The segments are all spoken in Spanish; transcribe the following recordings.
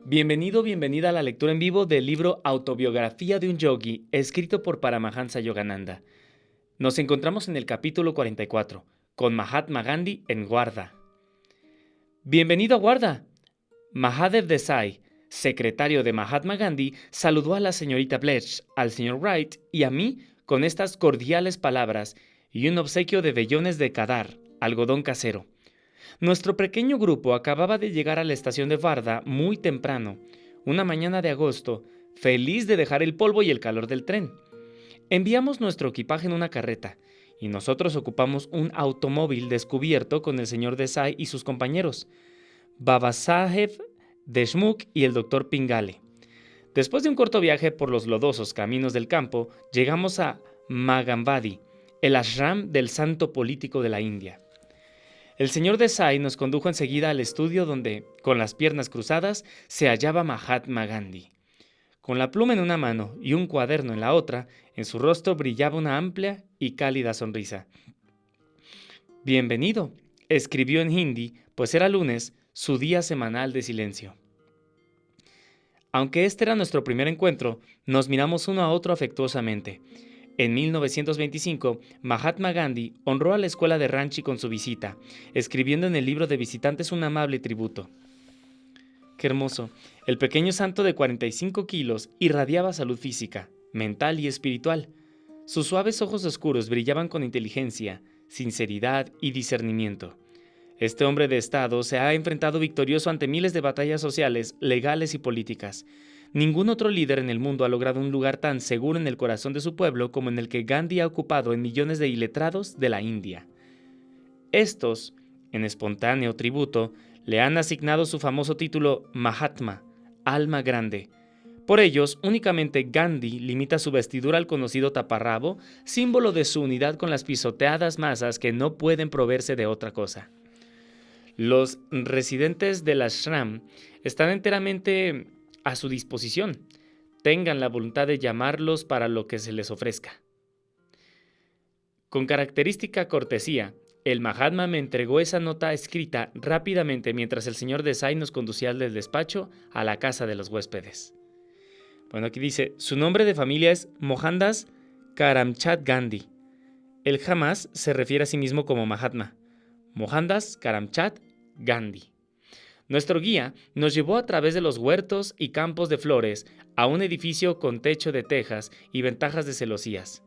Bienvenido, bienvenida a la lectura en vivo del libro Autobiografía de un Yogi, escrito por Paramahansa Yogananda. Nos encontramos en el capítulo 44, con Mahatma Gandhi en Guarda. Bienvenido a Guarda. Mahadev Desai, secretario de Mahatma Gandhi, saludó a la señorita Bletch, al señor Wright y a mí con estas cordiales palabras y un obsequio de vellones de Kadar, algodón casero. Nuestro pequeño grupo acababa de llegar a la estación de Varda muy temprano, una mañana de agosto, feliz de dejar el polvo y el calor del tren. Enviamos nuestro equipaje en una carreta, y nosotros ocupamos un automóvil descubierto con el señor Desai y sus compañeros, Babasaheb Deshmukh y el doctor Pingale. Después de un corto viaje por los lodosos caminos del campo, llegamos a Magambadi, el ashram del santo político de la India. El señor Desai nos condujo enseguida al estudio donde, con las piernas cruzadas, se hallaba Mahatma Gandhi. Con la pluma en una mano y un cuaderno en la otra, en su rostro brillaba una amplia y cálida sonrisa. Bienvenido, escribió en hindi, pues era lunes, su día semanal de silencio. Aunque este era nuestro primer encuentro, nos miramos uno a otro afectuosamente. En 1925, Mahatma Gandhi honró a la escuela de Ranchi con su visita, escribiendo en el libro de visitantes un amable tributo. ¡Qué hermoso! El pequeño santo de 45 kilos irradiaba salud física, mental y espiritual. Sus suaves ojos oscuros brillaban con inteligencia, sinceridad y discernimiento. Este hombre de Estado se ha enfrentado victorioso ante miles de batallas sociales, legales y políticas. Ningún otro líder en el mundo ha logrado un lugar tan seguro en el corazón de su pueblo como en el que Gandhi ha ocupado en millones de iletrados de la India. Estos, en espontáneo tributo, le han asignado su famoso título Mahatma, alma grande. Por ellos, únicamente Gandhi limita su vestidura al conocido taparrabo, símbolo de su unidad con las pisoteadas masas que no pueden proveerse de otra cosa. Los residentes del ashram están enteramente a su disposición. Tengan la voluntad de llamarlos para lo que se les ofrezca. Con característica cortesía, el Mahatma me entregó esa nota escrita rápidamente mientras el señor Desai nos conducía del despacho a la casa de los huéspedes. Bueno, aquí dice, su nombre de familia es Mohandas Karamchand Gandhi. Él jamás se refiere a sí mismo como Mahatma. Mohandas Karamchand Gandhi. Nuestro guía nos llevó a través de los huertos y campos de flores a un edificio con techo de tejas y ventajas de celosías.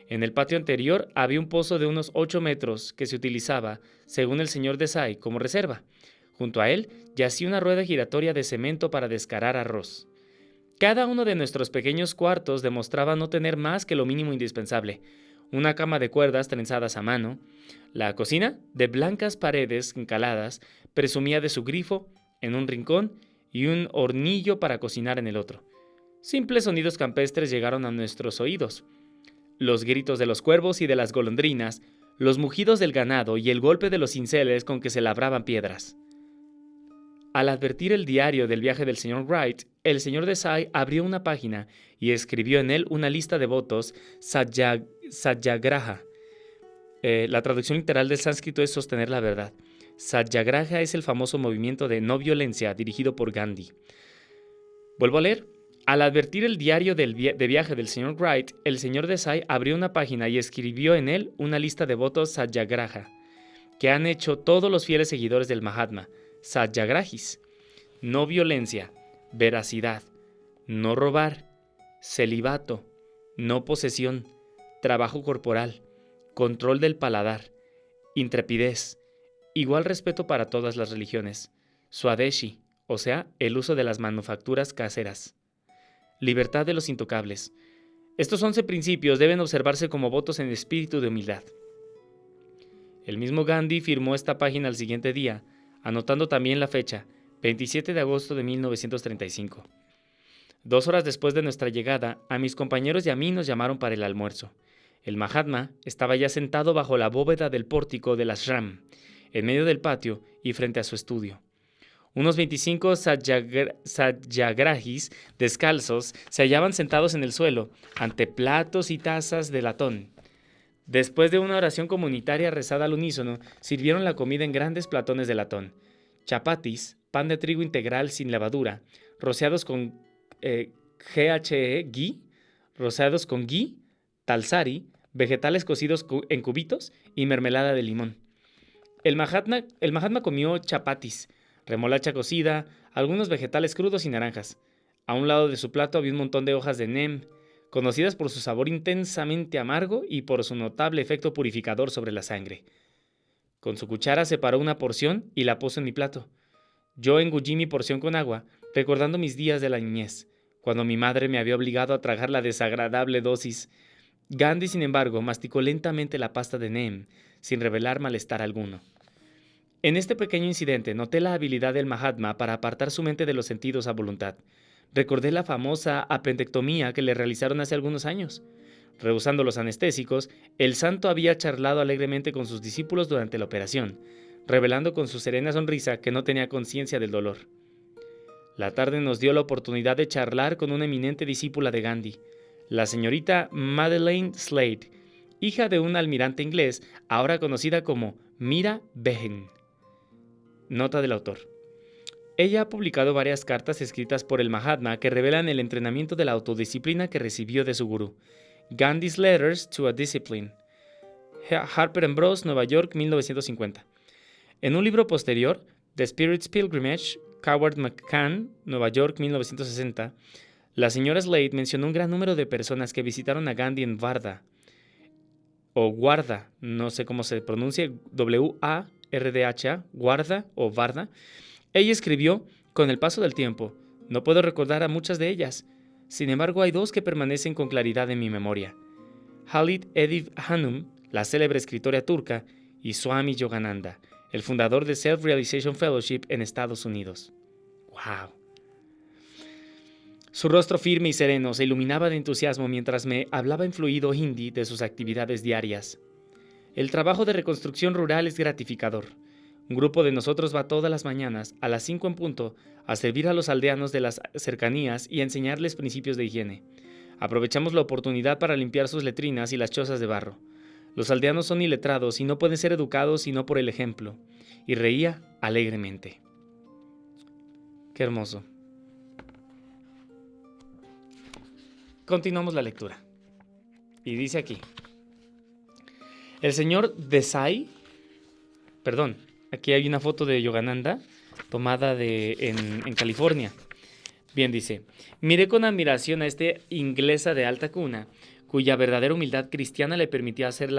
En el patio anterior había un pozo de unos 8 metros que se utilizaba, según el señor Desai, como reserva. Junto a él yacía una rueda giratoria de cemento para descarar arroz. Cada uno de nuestros pequeños cuartos demostraba no tener más que lo mínimo indispensable. Una cama de cuerdas trenzadas a mano. La cocina, de blancas paredes encaladas, presumía de su grifo en un rincón y un hornillo para cocinar en el otro. Simples sonidos campestres llegaron a nuestros oídos. Los gritos de los cuervos y de las golondrinas, los mugidos del ganado y el golpe de los cinceles con que se labraban piedras. Al advertir el diario del viaje del señor Wright, el señor Desai abrió una página y escribió en él una lista de votos Satyagraha. La traducción literal del sánscrito es sostener la verdad. Satyagraha es el famoso movimiento de no violencia dirigido por Gandhi. Vuelvo a leer. Al advertir el diario de viaje del señor Wright, el señor Desai abrió una página y escribió en él una lista de votos Satyagraha, que han hecho todos los fieles seguidores del Mahatma. Satyagrahis: no violencia, veracidad, no robar, celibato, no posesión, trabajo corporal, control del paladar, intrepidez, igual respeto para todas las religiones, swadeshi, o sea, el uso de las manufacturas caseras, libertad de los intocables. Estos 11 principios deben observarse como votos en espíritu de humildad. El mismo Gandhi firmó esta página al siguiente día, anotando también la fecha, 27 de agosto de 1935. 2 horas después de nuestra llegada, a mis compañeros y a mí nos llamaron para el almuerzo. El Mahatma estaba ya sentado bajo la bóveda del pórtico del ashram, en medio del patio y frente a su estudio. Unos 25 satyagrahis descalzos se hallaban sentados en el suelo, ante platos y tazas de latón. Después de una oración comunitaria rezada al unísono, sirvieron la comida en grandes platones de latón. Chapatis, pan de trigo integral sin levadura, rociados con ghee, rociados con ghee, talsari, vegetales cocidos en cubitos y mermelada de limón. El Mahatma comió chapatis, remolacha cocida, algunos vegetales crudos y naranjas. A un lado de su plato había un montón de hojas de neem, conocidas por su sabor intensamente amargo y por su notable efecto purificador sobre la sangre. Con su cuchara separó una porción y la puso en mi plato. Yo engullí mi porción con agua, recordando mis días de la niñez, cuando mi madre me había obligado a tragar la desagradable dosis. Gandhi, sin embargo, masticó lentamente la pasta de neem, sin revelar malestar alguno. En este pequeño incidente noté la habilidad del Mahatma para apartar su mente de los sentidos a voluntad. Recordé la famosa apendectomía que le realizaron hace algunos años. Rehusando los anestésicos, el santo había charlado alegremente con sus discípulos durante la operación, revelando con su serena sonrisa que no tenía conciencia del dolor. La tarde nos dio la oportunidad de charlar con una eminente discípula de Gandhi, la señorita Madeleine Slade, hija de un almirante inglés, ahora conocida como Mira Behen. Nota del autor. Ella ha publicado varias cartas escritas por el Mahatma que revelan el entrenamiento de la autodisciplina que recibió de su gurú. Gandhi's Letters to a Discipline. Harper & Bros., Nueva York, 1950. En un libro posterior, The Spirit's Pilgrimage, Howard McCann, Nueva York, 1960, la señora Slade mencionó un gran número de personas que visitaron a Gandhi en Varda, o Guarda, no sé cómo se pronuncia, W-A-R-D-H-A, Guarda o Varda. Ella escribió, con el paso del tiempo, no puedo recordar a muchas de ellas. Sin embargo, hay dos que permanecen con claridad en mi memoria. Halit Edip Hanum, la célebre escritora turca, y Swami Yogananda, el fundador de Self-Realization Fellowship en Estados Unidos. ¡Wow! Su rostro firme y sereno se iluminaba de entusiasmo mientras me hablaba en fluido hindi de sus actividades diarias. El trabajo de reconstrucción rural es gratificador. Un grupo de nosotros va todas las mañanas, a las 5 en punto, a servir a los aldeanos de las cercanías y a enseñarles principios de higiene. Aprovechamos la oportunidad para limpiar sus letrinas y las chozas de barro. Los aldeanos son iletrados y no pueden ser educados sino por el ejemplo. Y reía alegremente. Qué hermoso. Continuamos la lectura. Y dice aquí. El señor Desai, aquí hay una foto de Yogananda tomada en California. Bien, dice, miré con admiración a esta inglesa de alta cuna, cuya verdadera humildad cristiana le permitía hacer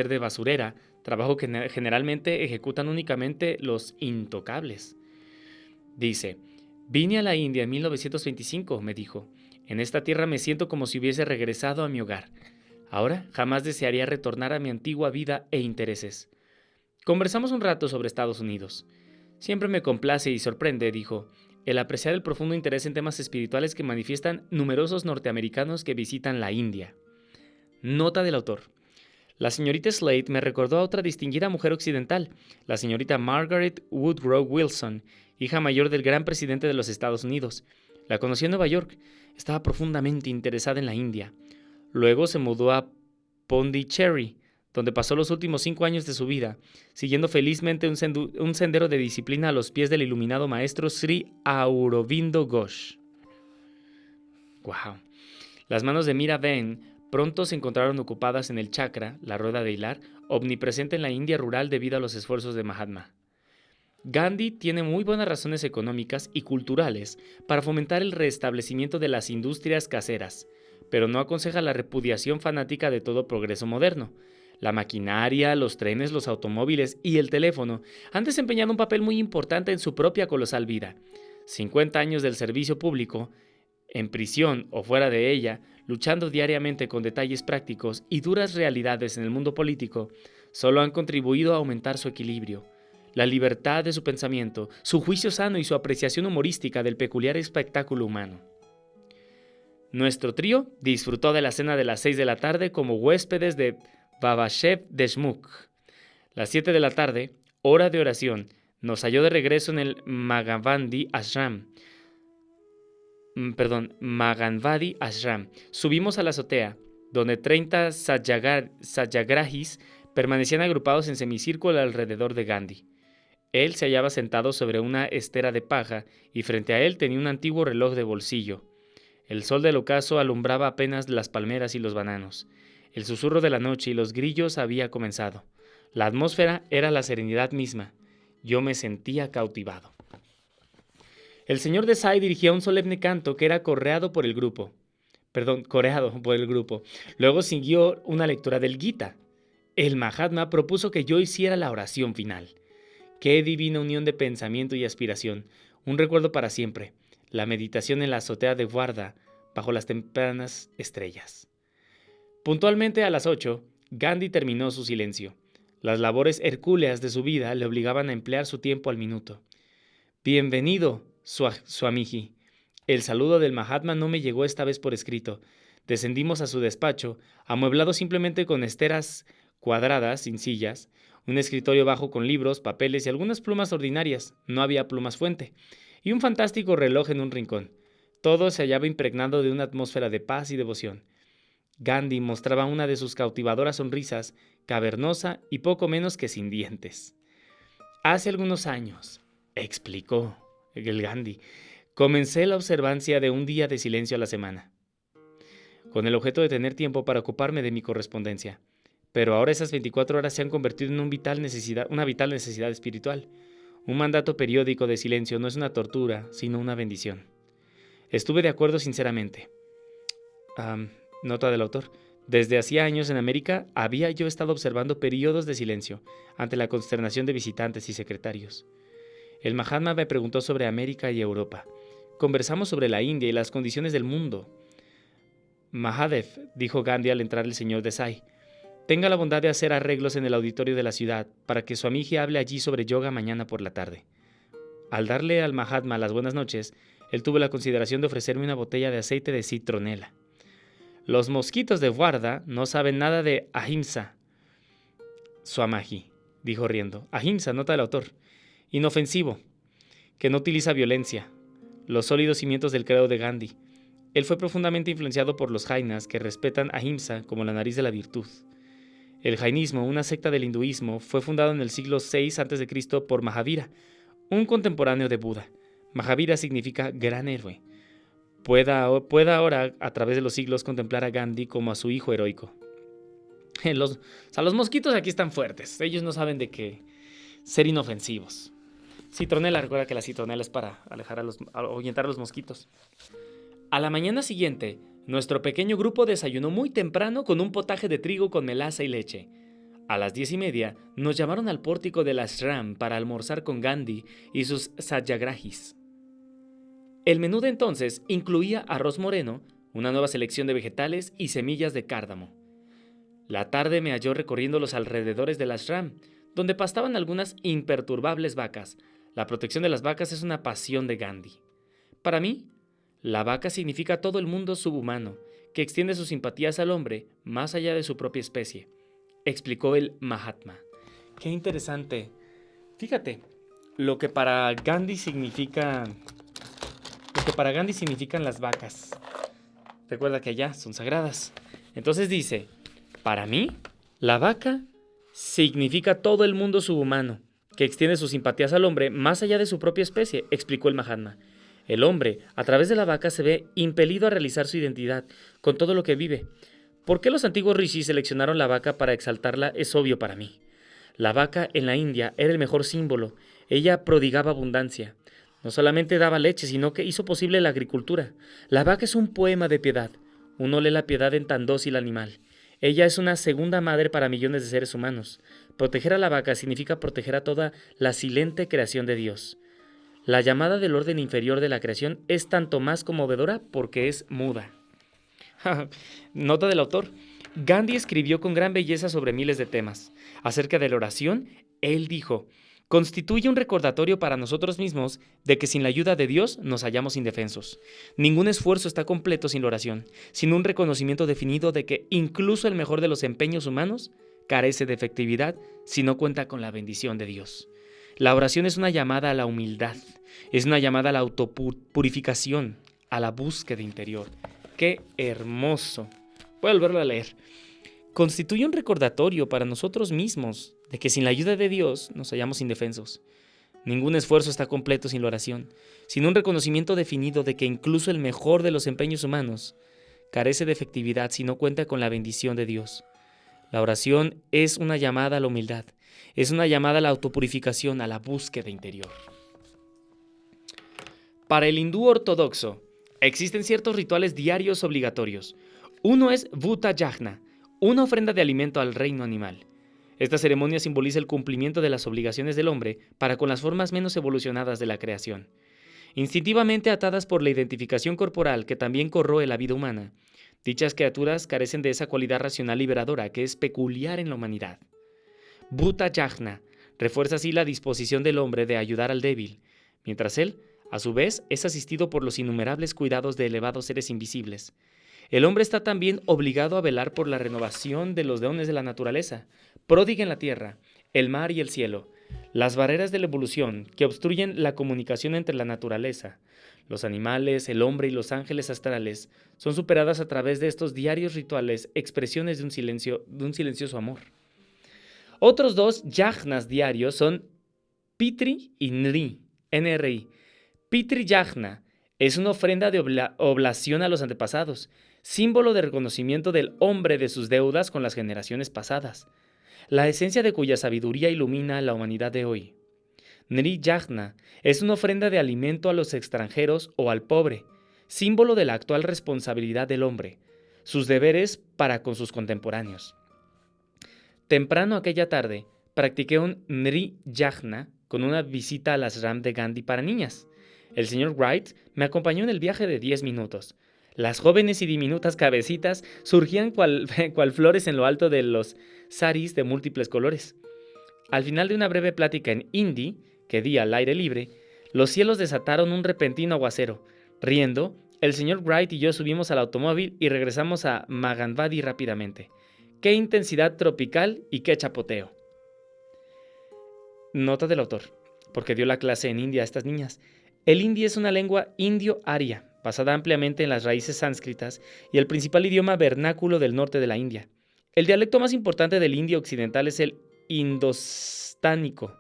de basurera, trabajo que generalmente ejecutan únicamente los intocables. Dice, vine a la India en 1925, me dijo. En esta tierra me siento como si hubiese regresado a mi hogar. Ahora jamás desearía retornar a mi antigua vida e intereses. Conversamos un rato sobre Estados Unidos. Siempre me complace y sorprende, dijo, el apreciar el profundo interés en temas espirituales que manifiestan numerosos norteamericanos que visitan la India. Nota del autor. La señorita Slade me recordó a otra distinguida mujer occidental, la señorita Margaret Woodrow Wilson, hija mayor del gran presidente de los Estados Unidos. La conocí en Nueva York. Estaba profundamente interesada en la India. Luego se mudó a Pondicherry, donde pasó los últimos 5 años de su vida, siguiendo felizmente un sendero de disciplina a los pies del iluminado maestro Sri Aurobindo Ghosh. ¡Wow! Las manos de Mira Ben pronto se encontraron ocupadas en el chakra, la rueda de hilar, omnipresente en la India rural debido a los esfuerzos de Mahatma. Gandhi tiene muy buenas razones económicas y culturales para fomentar el restablecimiento de las industrias caseras, pero no aconseja la repudiación fanática de todo progreso moderno. La maquinaria, los trenes, los automóviles y el teléfono han desempeñado un papel muy importante en su propia colosal vida. 50 años del servicio público, en prisión o fuera de ella, luchando diariamente con detalles prácticos y duras realidades en el mundo político, solo han contribuido a aumentar su equilibrio, la libertad de su pensamiento, su juicio sano y su apreciación humorística del peculiar espectáculo humano. Nuestro trío disfrutó de la cena de las 6 de la tarde como huéspedes de Babashev Deshmukh. Las 7 de la tarde, hora de oración, nos halló de regreso en el Maganvadi Ashram. Subimos a la azotea, donde 30 satyagrahis permanecían agrupados en semicírculo alrededor de Gandhi. Él se hallaba sentado sobre una estera de paja y frente a él tenía un antiguo reloj de bolsillo. El sol del ocaso alumbraba apenas las palmeras y los bananos. El susurro de la noche y los grillos había comenzado. La atmósfera era la serenidad misma. Yo me sentía cautivado. El señor Desai dirigía un solemne canto que era coreado por el grupo. Luego siguió una lectura del Gita. El Mahatma propuso que yo hiciera la oración final. Qué divina unión de pensamiento y aspiración. Un recuerdo para siempre. La meditación en la azotea de Warda, bajo las tempranas estrellas. Puntualmente a las 8, Gandhi terminó su silencio. Las labores hercúleas de su vida le obligaban a emplear su tiempo al minuto. Bienvenido, Swamiji. El saludo del Mahatma no me llegó esta vez por escrito. Descendimos a su despacho, amueblado simplemente con esteras cuadradas, sin sillas, un escritorio bajo con libros, papeles y algunas plumas ordinarias, no había plumas fuente, y un fantástico reloj en un rincón. Todo se hallaba impregnado de una atmósfera de paz y devoción. Gandhi mostraba una de sus cautivadoras sonrisas, cavernosa y poco menos que sin dientes. Hace algunos años, explicó el Gandhi, comencé la observancia de un día de silencio a la semana, con el objeto de tener tiempo para ocuparme de mi correspondencia. Pero ahora esas 24 horas se han convertido en una vital necesidad espiritual. Un mandato periódico de silencio no es una tortura, sino una bendición. Estuve de acuerdo sinceramente. Nota del autor. Desde hacía años en América había yo estado observando periodos de silencio ante la consternación de visitantes y secretarios. El Mahatma me preguntó sobre América y Europa. Conversamos sobre la India y las condiciones del mundo. Mahadev, dijo Gandhi al entrar el señor Desai, tenga la bondad de hacer arreglos en el auditorio de la ciudad para que Swamiji hable allí sobre yoga mañana por la tarde. Al darle al Mahatma las buenas noches, él tuvo la consideración de ofrecerme una botella de aceite de citronela. Los mosquitos de Warda no saben nada de ahimsa, Swamiji, dijo riendo. Ahimsa, nota del autor. Inofensivo, que no utiliza violencia. Los sólidos cimientos del credo de Gandhi. Él fue profundamente influenciado por los jainas, que respetan ahimsa como la nariz de la virtud. El jainismo, una secta del hinduismo, fue fundado en el siglo VI a.C. por Mahavira, un contemporáneo de Buda. Mahavira significa gran héroe. Pueda ahora, a través de los siglos, contemplar a Gandhi como a su hijo heroico. Los mosquitos aquí están fuertes. Ellos no saben de qué ser inofensivos. Citronela, recuerda que la citronela es para ahuyentar a los mosquitos. A la mañana siguiente, nuestro pequeño grupo desayunó muy temprano con un potaje de trigo con melaza y leche. A las 10:30 nos llamaron al pórtico del ashram para almorzar con Gandhi y sus satyagrahis. El menú de entonces incluía arroz moreno, una nueva selección de vegetales y semillas de cárdamo. La tarde me halló recorriendo los alrededores del ashram, donde pastaban algunas imperturbables vacas. La protección de las vacas es una pasión de Gandhi. Para mí, la vaca significa todo el mundo subhumano, que extiende sus simpatías al hombre más allá de su propia especie, explicó el Mahatma. Qué interesante. Fíjate, lo que para Gandhi significan las vacas. Recuerda que allá son sagradas. Entonces dice, para mí, la vaca significa todo el mundo subhumano, que extiende sus simpatías al hombre más allá de su propia especie, explicó el Mahatma. El hombre, a través de la vaca, se ve impelido a realizar su identidad con todo lo que vive. ¿Por qué los antiguos rishis seleccionaron la vaca para exaltarla? Es obvio para mí. La vaca en la India era el mejor símbolo. Ella prodigaba abundancia. No solamente daba leche, sino que hizo posible la agricultura. La vaca es un poema de piedad. Uno lee la piedad en tan dócil animal. Ella es una segunda madre para millones de seres humanos. Proteger a la vaca significa proteger a toda la silente creación de Dios. La llamada del orden inferior de la creación es tanto más conmovedora porque es muda. Nota del autor. Gandhi escribió con gran belleza sobre miles de temas. Acerca de la oración, él dijo, constituye un recordatorio para nosotros mismos de que sin la ayuda de Dios nos hallamos indefensos. Ningún esfuerzo está completo sin la oración, sin un reconocimiento definido de que incluso el mejor de los empeños humanos carece de efectividad si no cuenta con la bendición de Dios. La oración es una llamada a la humildad, es una llamada a la autopurificación, a la búsqueda interior. ¡Qué hermoso! Voy a volverlo a leer. Constituye un recordatorio para nosotros mismos de que sin la ayuda de Dios nos hallamos indefensos. Ningún esfuerzo está completo sin la oración, sin un reconocimiento definido de que incluso el mejor de los empeños humanos carece de efectividad si no cuenta con la bendición de Dios. La oración es una llamada a la humildad, es una llamada a la autopurificación, a la búsqueda interior. Para el hindú ortodoxo, existen ciertos rituales diarios obligatorios. Uno es Bhuta Yajna, una ofrenda de alimento al reino animal. Esta ceremonia simboliza el cumplimiento de las obligaciones del hombre para con las formas menos evolucionadas de la creación. Instintivamente atadas por la identificación corporal que también corroe la vida humana, dichas criaturas carecen de esa cualidad racional liberadora que es peculiar en la humanidad. Bhuta Yajna refuerza así la disposición del hombre de ayudar al débil, mientras él, a su vez, es asistido por los innumerables cuidados de elevados seres invisibles. El hombre está también obligado a velar por la renovación de los dones de la naturaleza, pródiga en la tierra, el mar y el cielo, las barreras de la evolución que obstruyen la comunicación entre la naturaleza, los animales, el hombre y los ángeles astrales son superadas a través de estos diarios rituales, expresiones de un silencioso amor. Otros dos yajnas diarios son Pitri y NRI. Pitri Yajna es una ofrenda de oblación a los antepasados, símbolo de reconocimiento del hombre de sus deudas con las generaciones pasadas, la esencia de cuya sabiduría ilumina la humanidad de hoy. Nri Yajna es una ofrenda de alimento a los extranjeros o al pobre, símbolo de la actual responsabilidad del hombre, sus deberes para con sus contemporáneos. Temprano aquella tarde, practiqué un Nri Yajna con una visita al ashram de Gandhi para niñas. El señor Wright me acompañó en el viaje de 10 minutos. Las jóvenes y diminutas cabecitas surgían cual flores en lo alto de los saris de múltiples colores. Al final de una breve plática en hindi, que di al aire libre, los cielos desataron un repentino aguacero. Riendo, el señor Wright y yo subimos al automóvil y regresamos a Maganvadi rápidamente. ¡Qué intensidad tropical y qué chapoteo! Nota del autor, porque dio la clase en India a estas niñas. El hindi es una lengua indio-aria, basada ampliamente en las raíces sánscritas y el principal idioma vernáculo del norte de la India. El dialecto más importante del hindi occidental es el indostánico,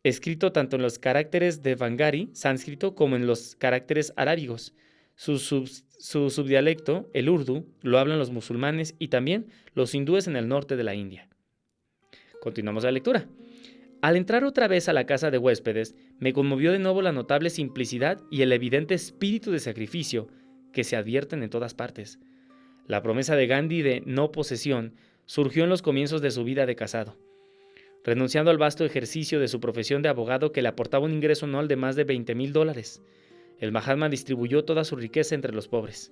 escrito tanto en los caracteres de Devanagari, sánscrito, como en los caracteres arábigos. Su subdialecto, el urdu, lo hablan los musulmanes y también los hindúes en el norte de la India. Continuamos la lectura. Al entrar otra vez a la casa de huéspedes, me conmovió de nuevo la notable simplicidad y el evidente espíritu de sacrificio que se advierten en todas partes. La promesa de Gandhi de no posesión surgió en los comienzos de su vida de casado. Renunciando al vasto ejercicio de su profesión de abogado que le aportaba un ingreso anual de más de $20,000, el Mahatma distribuyó toda su riqueza entre los pobres.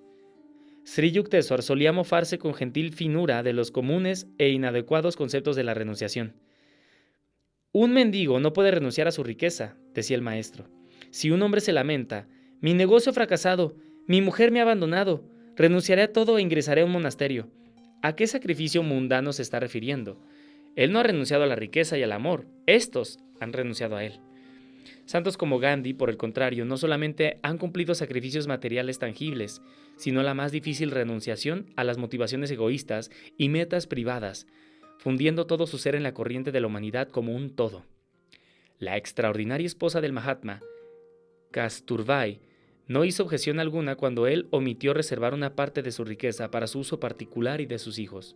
Sri Yukteswar solía mofarse con gentil finura de los comunes e inadecuados conceptos de la renunciación. Un mendigo no puede renunciar a su riqueza, decía el maestro. Si un hombre se lamenta, mi negocio ha fracasado, mi mujer me ha abandonado, renunciaré a todo e ingresaré a un monasterio. ¿A qué sacrificio mundano se está refiriendo? Él no ha renunciado a la riqueza y al amor, estos han renunciado a él. Santos como Gandhi, por el contrario, no solamente han cumplido sacrificios materiales tangibles, sino la más difícil renunciación a las motivaciones egoístas y metas privadas, fundiendo todo su ser en la corriente de la humanidad como un todo. La extraordinaria esposa del Mahatma, Kasturbai, no hizo objeción alguna cuando él omitió reservar una parte de su riqueza para su uso particular y de sus hijos.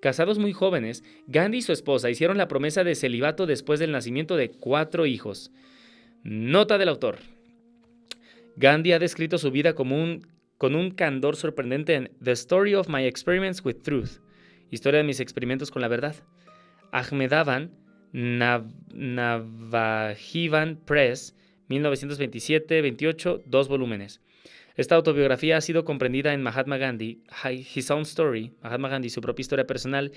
Casados muy jóvenes, Gandhi y su esposa hicieron la promesa de celibato después del nacimiento de 4 hijos. Nota del autor. Gandhi ha descrito su vida con un candor sorprendente en The Story of My Experiments with Truth, Historia de mis experimentos con la verdad. Ahmedaban, Navajivan Press, 1927-28, 2 volúmenes. Esta autobiografía ha sido comprendida en Mahatma Gandhi, His Own Story, Mahatma Gandhi, su propia historia personal,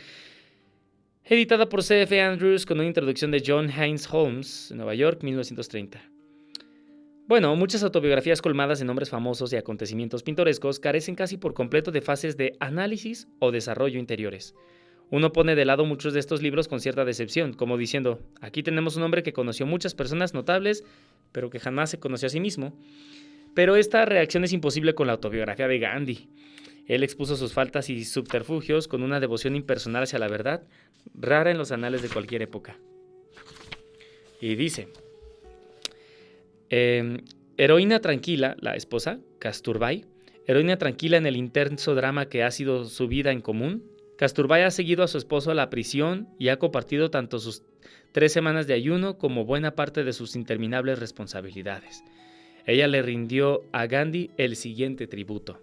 editada por C.F. Andrews con una introducción de John Hines Holmes, Nueva York, 1930. Bueno, muchas autobiografías colmadas de nombres famosos y acontecimientos pintorescos carecen casi por completo de fases de análisis o desarrollo interiores. Uno pone de lado muchos de estos libros con cierta decepción, como diciendo, aquí tenemos un hombre que conoció muchas personas notables, pero que jamás se conoció a sí mismo. Pero esta reacción es imposible con la autobiografía de Gandhi. Él expuso sus faltas y subterfugios con una devoción impersonal hacia la verdad, rara en los anales de cualquier época. Y dice, heroína tranquila, la esposa, Kasturbai, heroína tranquila en el intenso drama que ha sido su vida en común, Kasturbai ha seguido a su esposo a la prisión y ha compartido tanto sus 3 semanas de ayuno como buena parte de sus interminables responsabilidades. Ella le rindió a Gandhi el siguiente tributo.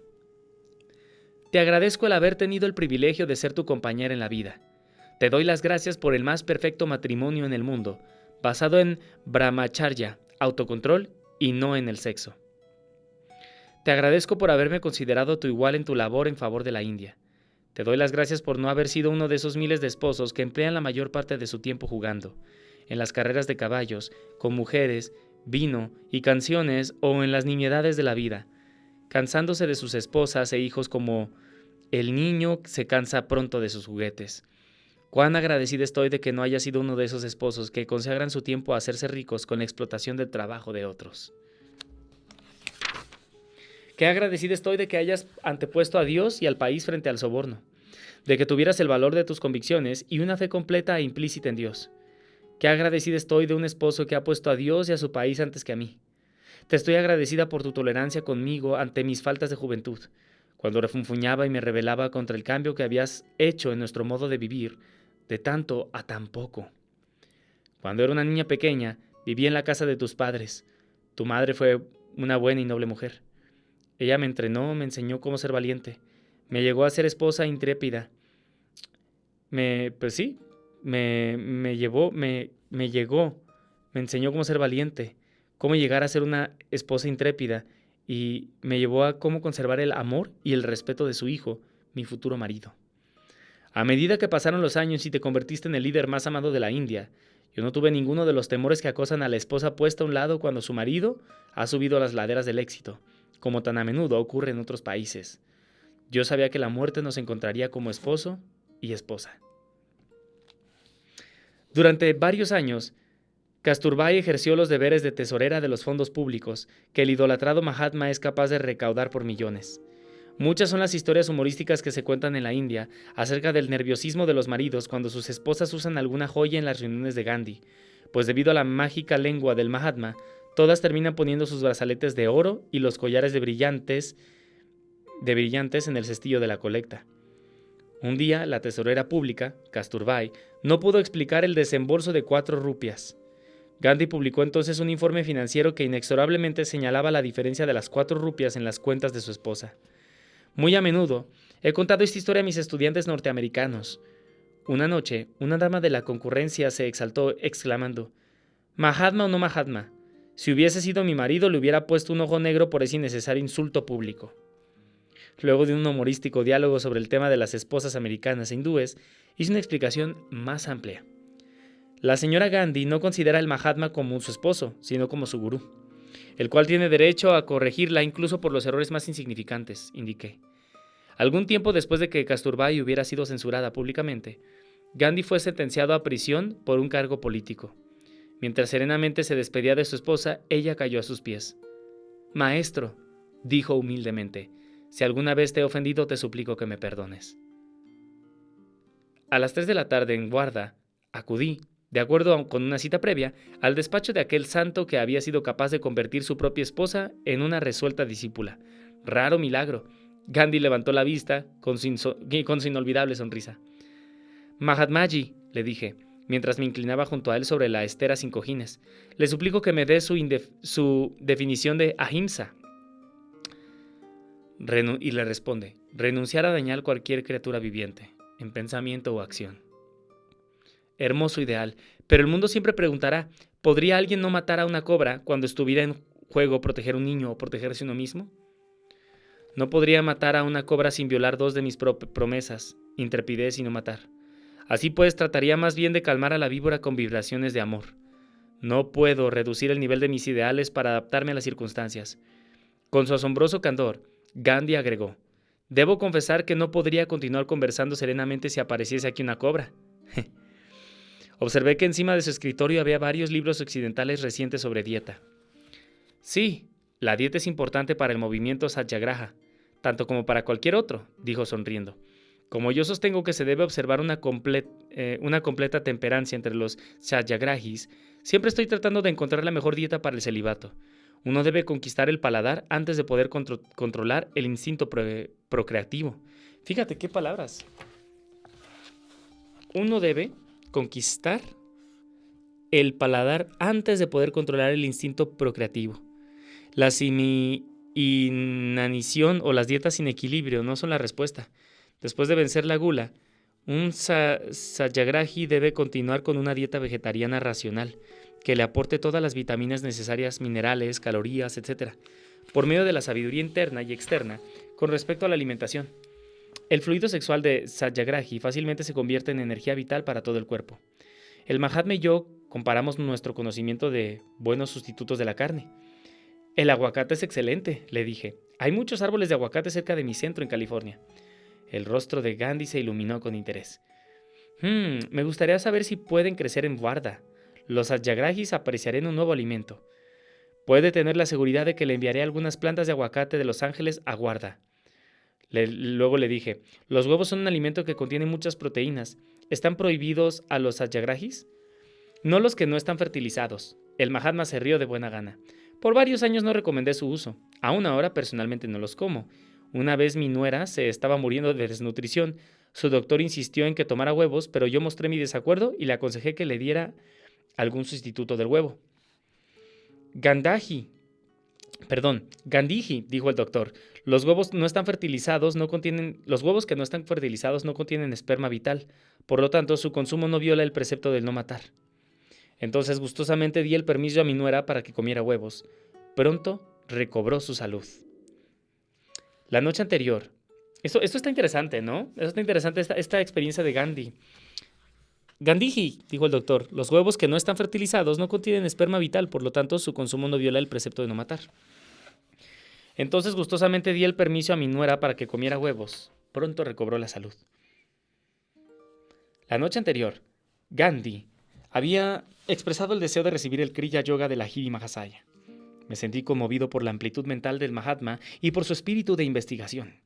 Te agradezco el haber tenido el privilegio de ser tu compañera en la vida. Te doy las gracias por el más perfecto matrimonio en el mundo, basado en brahmacharya, autocontrol y no en el sexo. Te agradezco por haberme considerado tu igual en tu labor en favor de la India. Te doy las gracias por no haber sido uno de esos miles de esposos que emplean la mayor parte de su tiempo jugando, en las carreras de caballos, con mujeres, vino y canciones o en las nimiedades de la vida, cansándose de sus esposas e hijos como el niño se cansa pronto de sus juguetes. Cuán agradecida estoy de que no haya sido uno de esos esposos que consagran su tiempo a hacerse ricos con la explotación del trabajo de otros. Qué agradecida estoy de que hayas antepuesto a Dios y al país frente al soborno, de que tuvieras el valor de tus convicciones y una fe completa e implícita en Dios. Qué agradecida estoy de un esposo que ha puesto a Dios y a su país antes que a mí. Te estoy agradecida por tu tolerancia conmigo ante mis faltas de juventud, cuando refunfuñaba y me rebelaba contra el cambio que habías hecho en nuestro modo de vivir, de tanto a tan poco. Cuando era una niña pequeña, viví en la casa de tus padres. Tu madre fue una buena y noble mujer. Ella me entrenó, me enseñó cómo ser valiente. Me llegó a ser esposa intrépida. Me enseñó cómo ser valiente, cómo llegar a ser una esposa intrépida y me llevó a cómo conservar el amor y el respeto de su hijo, mi futuro marido. A medida que pasaron los años y te convertiste en el líder más amado de la India, yo no tuve ninguno de los temores que acosan a la esposa puesta a un lado cuando su marido ha subido las laderas del éxito, como tan a menudo ocurre en otros países. Yo sabía que la muerte nos encontraría como esposo y esposa. Durante varios años, Kasturbai ejerció los deberes de tesorera de los fondos públicos que el idolatrado Mahatma es capaz de recaudar por millones. Muchas son las historias humorísticas que se cuentan en la India acerca del nerviosismo de los maridos cuando sus esposas usan alguna joya en las reuniones de Gandhi, pues debido a la mágica lengua del Mahatma, todas terminan poniendo sus brazaletes de oro y los collares de brillantes en el cestillo de la colecta. Un día, la tesorera pública, Kasturbai, no pudo explicar el desembolso de 4 rupias. Gandhi publicó entonces un informe financiero que inexorablemente señalaba la diferencia de las 4 rupias en las cuentas de su esposa. Muy a menudo he contado esta historia a mis estudiantes norteamericanos. Una noche, una dama de la concurrencia se exaltó exclamando: «Mahatma o no Mahatma, si hubiese sido mi marido le hubiera puesto un ojo negro por ese innecesario insulto público». Luego de un humorístico diálogo sobre el tema de las esposas americanas e hindúes, hice una explicación más amplia. La señora Gandhi no considera al Mahatma como su esposo, sino como su gurú, el cual tiene derecho a corregirla incluso por los errores más insignificantes, indiqué. Algún tiempo después de que Kasturbai hubiera sido censurada públicamente, Gandhi fue sentenciado a prisión por un cargo político. Mientras serenamente se despedía de su esposa, ella cayó a sus pies. «Maestro», dijo humildemente, «si alguna vez te he ofendido, te suplico que me perdones». A las 3 de la tarde en Guarda, acudí, de acuerdo con una cita previa, al despacho de aquel santo que había sido capaz de convertir su propia esposa en una resuelta discípula. Raro milagro. Gandhi levantó la vista con su inolvidable sonrisa. «Mahatmaji», le dije, mientras me inclinaba junto a él sobre la estera sin cojines, «le suplico que me dé su definición de ahimsa». Y le responde: renunciar a dañar cualquier criatura viviente, en pensamiento o acción. Hermoso ideal, pero el mundo siempre preguntará: ¿podría alguien no matar a una cobra cuando estuviera en juego proteger a un niño o protegerse uno mismo? No podría matar a una cobra sin violar 2 de mis promesas, intrepidez y no matar. Así pues, trataría más bien de calmar a la víbora con vibraciones de amor. No puedo reducir el nivel de mis ideales para adaptarme a las circunstancias. Con su asombroso candor, Gandhi agregó: debo confesar que no podría continuar conversando serenamente si apareciese aquí una cobra. Observé que encima de su escritorio había varios libros occidentales recientes sobre dieta. Sí, la dieta es importante para el movimiento Satyagraha, tanto como para cualquier otro, dijo sonriendo. Como yo sostengo que se debe observar una completa temperancia entre los satyagrahis, siempre estoy tratando de encontrar la mejor dieta para el celibato. Uno debe conquistar el paladar antes de poder controlar el instinto procreativo. Fíjate qué palabras. Uno debe conquistar el paladar antes de poder controlar el instinto procreativo. La inanición o las dietas sin equilibrio no son la respuesta. Después de vencer la gula, un satyagrahi debe continuar con una dieta vegetariana racional que le aporte todas las vitaminas necesarias, minerales, calorías, etc., por medio de la sabiduría interna y externa con respecto a la alimentación. El fluido sexual de satyagrahi fácilmente se convierte en energía vital para todo el cuerpo. El Mahatma y yo comparamos nuestro conocimiento de buenos sustitutos de la carne. El aguacate es excelente, le dije. Hay muchos árboles de aguacate cerca de mi centro en California. El rostro de Gandhi se iluminó con interés. Me gustaría saber si pueden crecer en Varda. Los satyagrahis apreciarán un nuevo alimento. Puede tener la seguridad de que le enviaré algunas plantas de aguacate de Los Ángeles a Varda. Luego le dije, los huevos son un alimento que contiene muchas proteínas. ¿Están prohibidos a los satyagrahis? No los que no están fertilizados. El Mahatma se rió de buena gana. Por varios años no recomendé su uso. Aún ahora personalmente no los como. Una vez mi nuera se estaba muriendo de desnutrición. Su doctor insistió en que tomara huevos, pero yo mostré mi desacuerdo y le aconsejé que le diera algún sustituto del huevo. Gandhiji, dijo el doctor. Los huevos que no están fertilizados no contienen esperma vital. Por lo tanto, su consumo no viola el precepto del no matar. Entonces gustosamente di el permiso a mi nuera para que comiera huevos. Pronto recobró su salud. La noche anterior. Esto está interesante, ¿no? Está interesante esta experiencia de Gandhi. Gandhiji, dijo el doctor, los huevos que no están fertilizados no contienen esperma vital, por lo tanto su consumo no viola el precepto de no matar. Entonces gustosamente di el permiso a mi nuera para que comiera huevos. Pronto recobró la salud. La noche anterior, Gandhi había expresado el deseo de recibir el Kriya Yoga de la Lahiri Mahasaya. Me sentí conmovido por la amplitud mental del Mahatma y por su espíritu de investigación.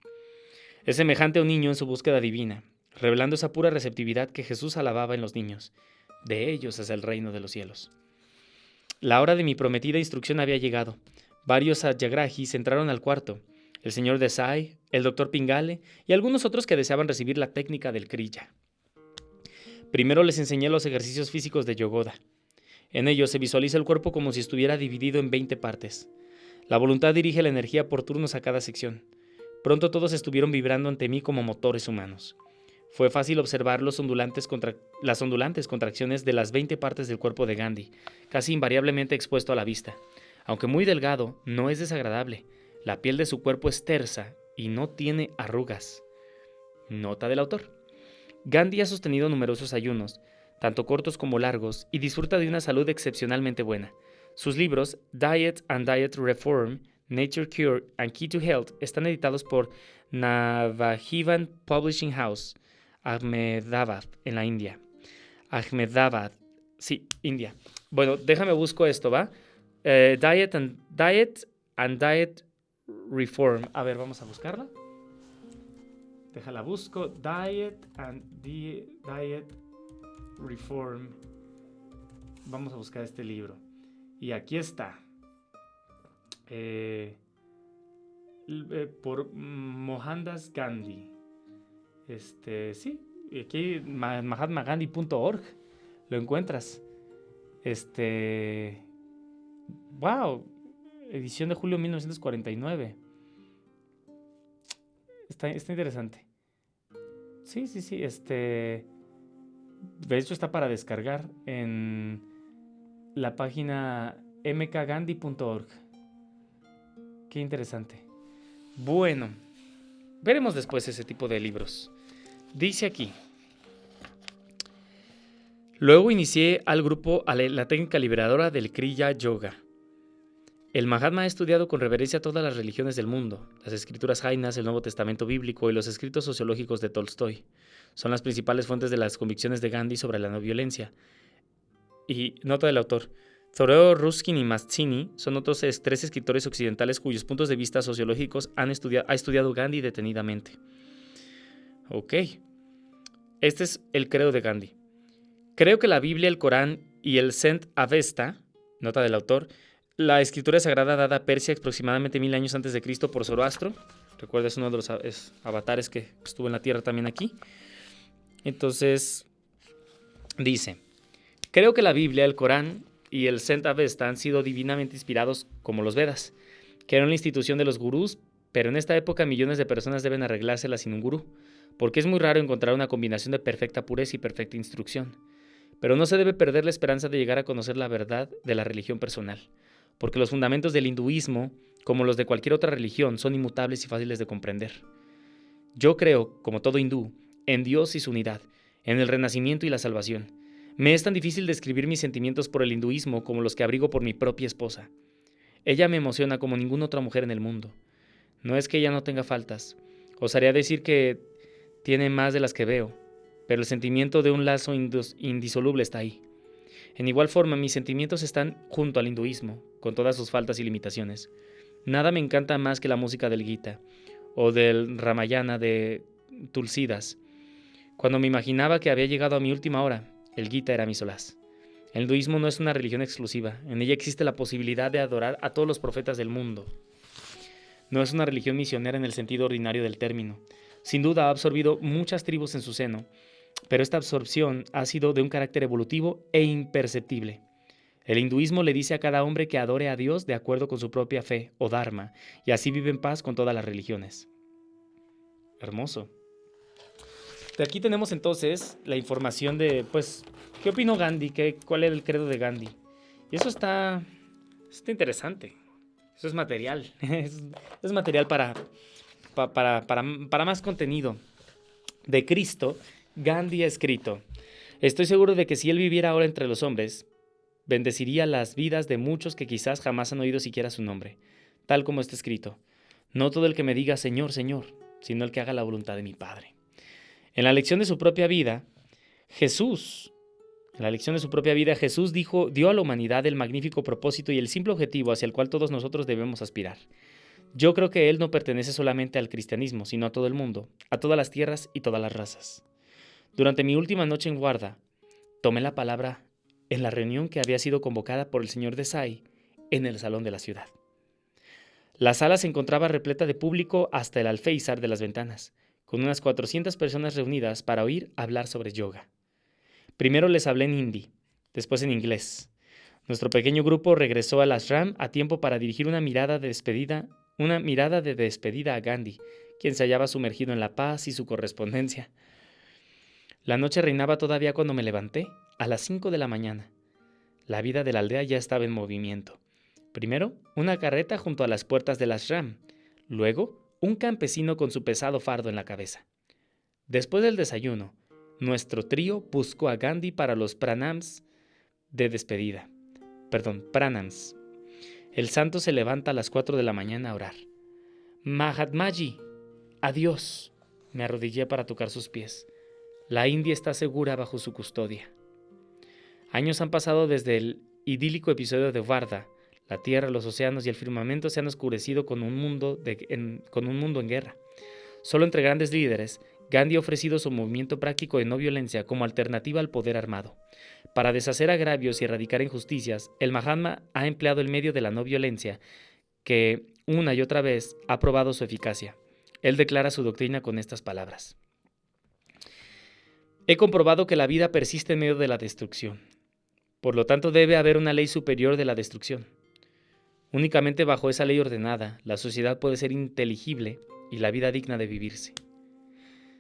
Es semejante a un niño en su búsqueda divina, revelando esa pura receptividad que Jesús alababa en los niños. De ellos es el reino de los cielos. La hora de mi prometida instrucción había llegado. Varios satyagrahis entraron al cuarto. El señor Desai, el doctor Pingale y algunos otros que deseaban recibir la técnica del Kriya. Primero les enseñé los ejercicios físicos de Yogoda. En ellos se visualiza el cuerpo como si estuviera dividido en 20 partes. La voluntad dirige la energía por turnos a cada sección. Pronto todos estuvieron vibrando ante mí como motores humanos. Fue fácil observar las ondulantes contracciones de las 20 partes del cuerpo de Gandhi, casi invariablemente expuesto a la vista. Aunque muy delgado, no es desagradable. La piel de su cuerpo es tersa y no tiene arrugas. Nota del autor. Gandhi ha sostenido numerosos ayunos, tanto cortos como largos, y disfruta de una salud excepcionalmente buena. Sus libros Diet and Diet Reform, Nature Cure and Key to Health están editados por Navajivan Publishing House, Ahmedabad, en la India. Ahmedabad, sí, India. Bueno, déjame busco esto, ¿va? Diet and Diet Reform. A ver, vamos a buscarla. Déjala busco. Diet and Diet Reform. Vamos a buscar este libro. Y aquí está. Por Mohandas Gandhi. Sí. Aquí mahatmagandhi.org. Lo encuentras. Wow. Edición de julio de 1949. Está interesante. Sí. De hecho está para descargar en la página mkgandhi.org. Qué interesante. Bueno, veremos después ese tipo de libros. Dice aquí. Luego inicié al grupo a la técnica liberadora del Kriya Yoga. El Mahatma ha estudiado con reverencia todas las religiones del mundo, las escrituras jainas, el Nuevo Testamento bíblico y los escritos sociológicos de Tolstoy. Son las principales fuentes de las convicciones de Gandhi sobre la no violencia. Y nota del autor. Thoreau, Ruskin y Mazzini son otros 3 escritores occidentales cuyos puntos de vista sociológicos ha estudiado Gandhi detenidamente. Ok. Este es el credo de Gandhi. Creo que la Biblia, el Corán y el Sent Avesta, nota del autor, la escritura sagrada dada a Persia aproximadamente 1000 años antes de Cristo por Zoroastro. Recuerda, es uno de los avatares que estuvo en la tierra también aquí. Entonces, dice, creo que la Biblia, el Corán y el Sent Avesta han sido divinamente inspirados como los Vedas, que eran la institución de los gurús, pero en esta época millones de personas deben arreglárselas sin un gurú, porque es muy raro encontrar una combinación de perfecta pureza y perfecta instrucción. Pero no se debe perder la esperanza de llegar a conocer la verdad de la religión personal, porque los fundamentos del hinduismo, como los de cualquier otra religión, son inmutables y fáciles de comprender. Yo creo, como todo hindú, en Dios y su unidad, en el renacimiento y la salvación. Me es tan difícil describir mis sentimientos por el hinduismo como los que abrigo por mi propia esposa. Ella me emociona como ninguna otra mujer en el mundo. No es que ella no tenga faltas. Osaría decir que tiene más de las que veo, pero el sentimiento de un lazo indisoluble está ahí. En igual forma, mis sentimientos están junto al hinduismo, con todas sus faltas y limitaciones. Nada me encanta más que la música del Gita o del Ramayana de Tulsidas. Cuando me imaginaba que había llegado a mi última hora, el Gita era mi solaz. El hinduismo no es una religión exclusiva, en ella existe la posibilidad de adorar a todos los profetas del mundo. No es una religión misionera en el sentido ordinario del término. Sin duda ha absorbido muchas tribus en su seno, pero esta absorción ha sido de un carácter evolutivo e imperceptible. El hinduismo le dice a cada hombre que adore a Dios de acuerdo con su propia fe o dharma, y así vive en paz con todas las religiones. Hermoso. De aquí tenemos entonces la información de, pues, ¿qué opinó Gandhi? ¿Cuál era el credo de Gandhi? Y eso está interesante. Eso es material. Es material para más contenido. De Cristo, Gandhi ha escrito: estoy seguro de que si él viviera ahora entre los hombres, bendeciría las vidas de muchos que quizás jamás han oído siquiera su nombre, tal como está escrito: no todo el que me diga Señor, Señor, sino el que haga la voluntad de mi Padre. En la lección de su propia vida, Jesús dio a la humanidad el magnífico propósito y el simple objetivo hacia el cual todos nosotros debemos aspirar. Yo creo que Él no pertenece solamente al cristianismo, sino a todo el mundo, a todas las tierras y todas las razas. Durante mi última noche en guarda, tomé la palabra en la reunión que había sido convocada por el señor Desai en el salón de la ciudad. La sala se encontraba repleta de público hasta el alféizar de las ventanas, con unas 400 personas reunidas para oír hablar sobre yoga. Primero les hablé en hindi, después en inglés. Nuestro pequeño grupo regresó al ashram a tiempo para dirigir una mirada de despedida a Gandhi, quien se hallaba sumergido en la paz y su correspondencia. La noche reinaba todavía cuando me levanté, a las 5 de la mañana. La vida de la aldea ya estaba en movimiento. Primero, una carreta junto a las puertas del ashram. Luego, un campesino con su pesado fardo en la cabeza. Después del desayuno, nuestro trío buscó a Gandhi para los pranams de despedida. Pranams. El santo se levanta a las 4 de la mañana a orar. Mahatmaji, adiós. Me arrodillé para tocar sus pies. La India está segura bajo su custodia. Años han pasado desde el idílico episodio de Varda. La tierra, los océanos y el firmamento se han oscurecido con un mundo en guerra. Solo entre grandes líderes, Gandhi ha ofrecido su movimiento práctico de no violencia como alternativa al poder armado. Para deshacer agravios y erradicar injusticias, el Mahatma ha empleado el medio de la no violencia, que una y otra vez ha probado su eficacia. Él declara su doctrina con estas palabras: he comprobado que la vida persiste en medio de la destrucción. Por lo tanto, debe haber una ley superior de la destrucción. Únicamente bajo esa ley ordenada, la sociedad puede ser inteligible y la vida digna de vivirse.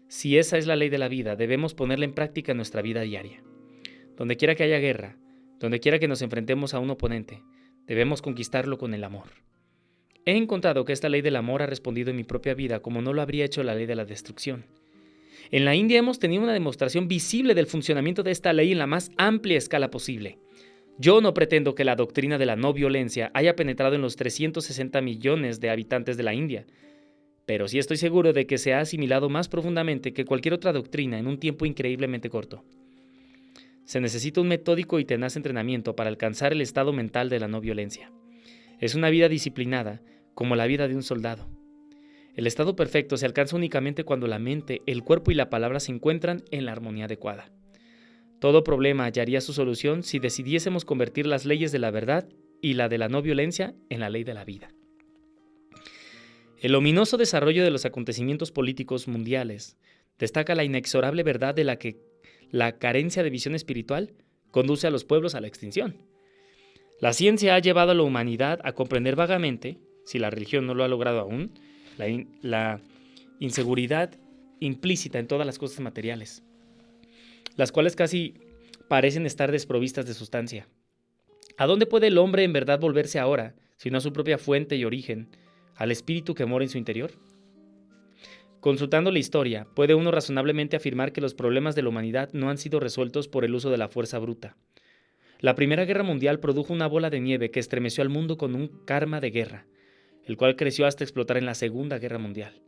Si esa es la ley de la vida, debemos ponerla en práctica en nuestra vida diaria. Donde quiera que haya guerra, donde quiera que nos enfrentemos a un oponente, debemos conquistarlo con el amor. He encontrado que esta ley del amor ha respondido en mi propia vida como no lo habría hecho la ley de la destrucción. En la India hemos tenido una demostración visible del funcionamiento de esta ley en la más amplia escala posible. Yo no pretendo que la doctrina de la no violencia haya penetrado en los 360 millones de habitantes de la India, pero sí estoy seguro de que se ha asimilado más profundamente que cualquier otra doctrina en un tiempo increíblemente corto. Se necesita un metódico y tenaz entrenamiento para alcanzar el estado mental de la no violencia. Es una vida disciplinada, como la vida de un soldado. El estado perfecto se alcanza únicamente cuando la mente, el cuerpo y la palabra se encuentran en la armonía adecuada. Todo problema hallaría su solución si decidiésemos convertir las leyes de la verdad y la de la no violencia en la ley de la vida. El ominoso desarrollo de los acontecimientos políticos mundiales destaca la inexorable verdad de la que la carencia de visión espiritual conduce a los pueblos a la extinción. La ciencia ha llevado a la humanidad a comprender vagamente, si la religión no lo ha logrado aún, la inseguridad implícita en todas las cosas materiales, las cuales casi parecen estar desprovistas de sustancia. ¿A dónde puede el hombre en verdad volverse ahora, sino a su propia fuente y origen, al espíritu que mora en su interior? Consultando la historia, puede uno razonablemente afirmar que los problemas de la humanidad no han sido resueltos por el uso de la fuerza bruta. La Primera Guerra Mundial produjo una bola de nieve que estremeció al mundo con un karma de guerra, el cual creció hasta explotar en la Segunda Guerra Mundial.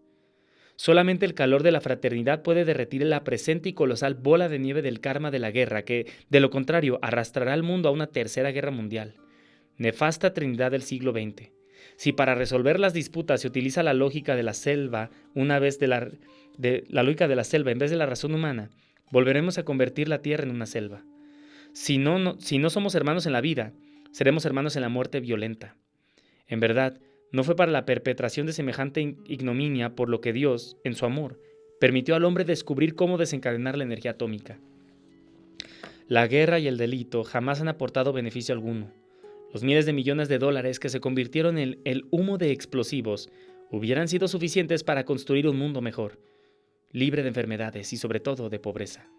Solamente el calor de la fraternidad puede derretir la presente y colosal bola de nieve del karma de la guerra, que, de lo contrario, arrastrará al mundo a una tercera guerra mundial. Nefasta trinidad del siglo XX. Si para resolver las disputas se utiliza la lógica de la selva la lógica de la selva en vez de la razón humana, volveremos a convertir la tierra en una selva. Si no somos hermanos en la vida, seremos hermanos en la muerte violenta. En verdad, no fue para la perpetración de semejante ignominia por lo que Dios, en su amor, permitió al hombre descubrir cómo desencadenar la energía atómica. La guerra y el delito jamás han aportado beneficio alguno. Los miles de millones de dólares que se convirtieron en el humo de explosivos hubieran sido suficientes para construir un mundo mejor, libre de enfermedades y sobre todo de pobreza.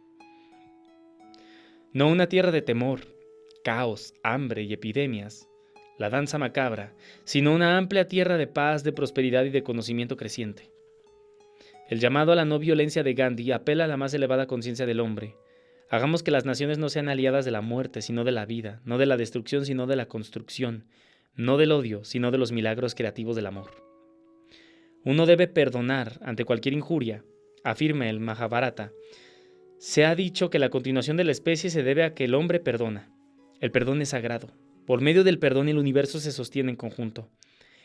No una tierra de temor, caos, hambre y epidemias, la danza macabra, sino una amplia tierra de paz, de prosperidad y de conocimiento creciente. El llamado a la no violencia de Gandhi apela a la más elevada conciencia del hombre. Hagamos que las naciones no sean aliadas de la muerte, sino de la vida, no de la destrucción, sino de la construcción, no del odio, sino de los milagros creativos del amor. Uno debe perdonar ante cualquier injuria, afirma el Mahabharata. Se ha dicho que la continuación de la especie se debe a que el hombre perdona. El perdón es sagrado. Por medio del perdón el universo se sostiene en conjunto.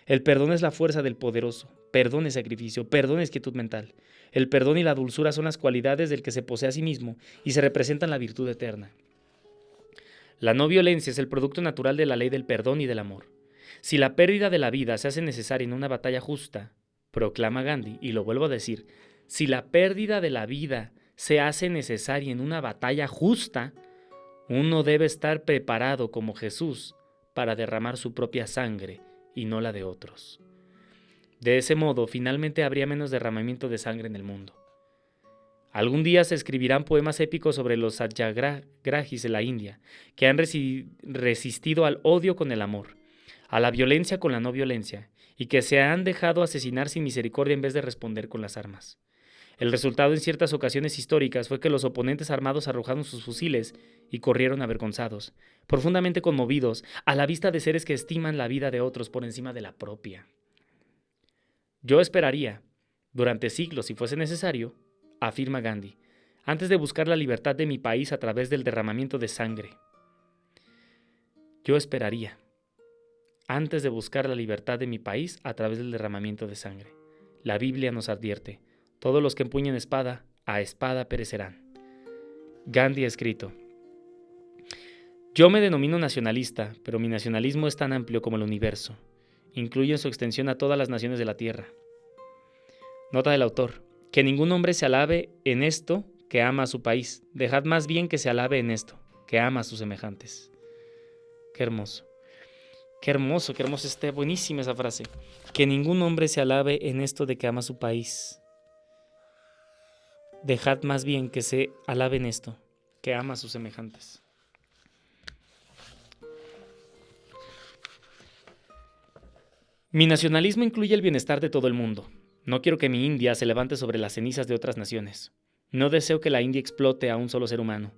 El perdón es la fuerza del poderoso. Perdón es sacrificio. Perdón es quietud mental. El perdón y la dulzura son las cualidades del que se posee a sí mismo y se representan la virtud eterna. La no violencia es el producto natural de la ley del perdón y del amor. Si la pérdida de la vida se hace necesaria en una batalla justa, proclama Gandhi, y lo vuelvo a decir, si la pérdida de la vida se hace necesaria en una batalla justa, uno debe estar preparado como Jesús para derramar su propia sangre y no la de otros. De ese modo, finalmente habría menos derramamiento de sangre en el mundo. Algún día se escribirán poemas épicos sobre los satyagrahis de la India, que han resistido al odio con el amor, a la violencia con la no violencia, y que se han dejado asesinar sin misericordia en vez de responder con las armas. El resultado en ciertas ocasiones históricas fue que los oponentes armados arrojaron sus fusiles y corrieron avergonzados, profundamente conmovidos, a la vista de seres que estiman la vida de otros por encima de la propia. Yo esperaría, durante siglos si fuese necesario, afirma Gandhi, antes de buscar la libertad de mi país a través del derramamiento de sangre. Yo esperaría, antes de buscar la libertad de mi país a través del derramamiento de sangre. La Biblia nos advierte, todos los que empuñen espada, a espada perecerán. Gandhi ha escrito, yo me denomino nacionalista, pero mi nacionalismo es tan amplio como el universo. Incluye en su extensión a todas las naciones de la tierra. Nota del autor, que ningún hombre se alabe en esto que ama a su país. Dejad más bien que se alabe en esto, que ama a sus semejantes. Qué hermoso. Qué hermoso, está buenísima esa frase. Que ningún hombre se alabe en esto de que ama a su país. Dejad más bien que se alabe en esto, que ama a sus semejantes. Mi nacionalismo incluye el bienestar de todo el mundo. No quiero que mi India se levante sobre las cenizas de otras naciones. No deseo que la India explote a un solo ser humano.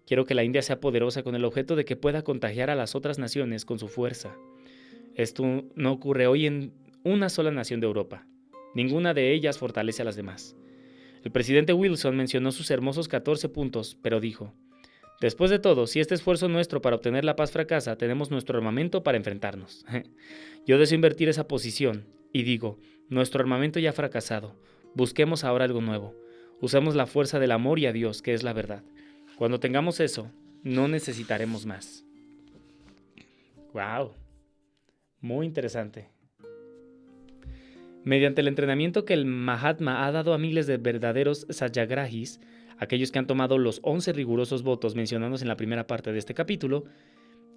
Quiero que la India sea poderosa con el objeto de que pueda contagiar a las otras naciones con su fuerza. Esto no ocurre hoy en una sola nación de Europa. Ninguna de ellas fortalece a las demás. El presidente Wilson mencionó sus hermosos 14 puntos, pero dijo, después de todo, si este esfuerzo nuestro para obtener la paz fracasa, tenemos nuestro armamento para enfrentarnos. Yo deseo invertir esa posición y digo, Nuestro armamento ya ha fracasado. Busquemos ahora algo nuevo. Usemos la fuerza del amor y a Dios, que es la verdad. Cuando tengamos eso, no necesitaremos más. ¡Wow! Muy interesante. Mediante el entrenamiento que el Mahatma ha dado a miles de verdaderos satyagrahis, aquellos que han tomado los 11 rigurosos votos mencionados en la primera parte de este capítulo,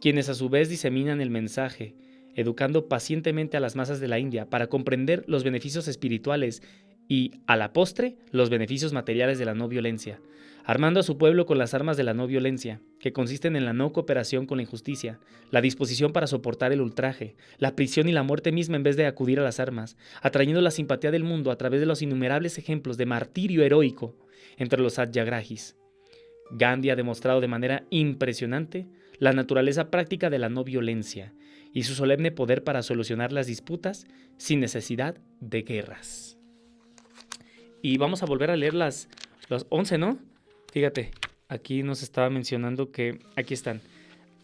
quienes a su vez diseminan el mensaje, educando pacientemente a las masas de la India para comprender los beneficios espirituales y, a la postre, los beneficios materiales de la no violencia, armando a su pueblo con las armas de la no violencia, que consisten en la no cooperación con la injusticia, la disposición para soportar el ultraje, la prisión y la muerte misma en vez de acudir a las armas, atrayendo la simpatía del mundo a través de los innumerables ejemplos de martirio heroico entre los satyagrahis. Gandhi ha demostrado de manera impresionante la naturaleza práctica de la no violencia y su solemne poder para solucionar las disputas sin necesidad de guerras. Y vamos a volver a leer las 11, ¿no? Fíjate, aquí nos estaba mencionando que, aquí están.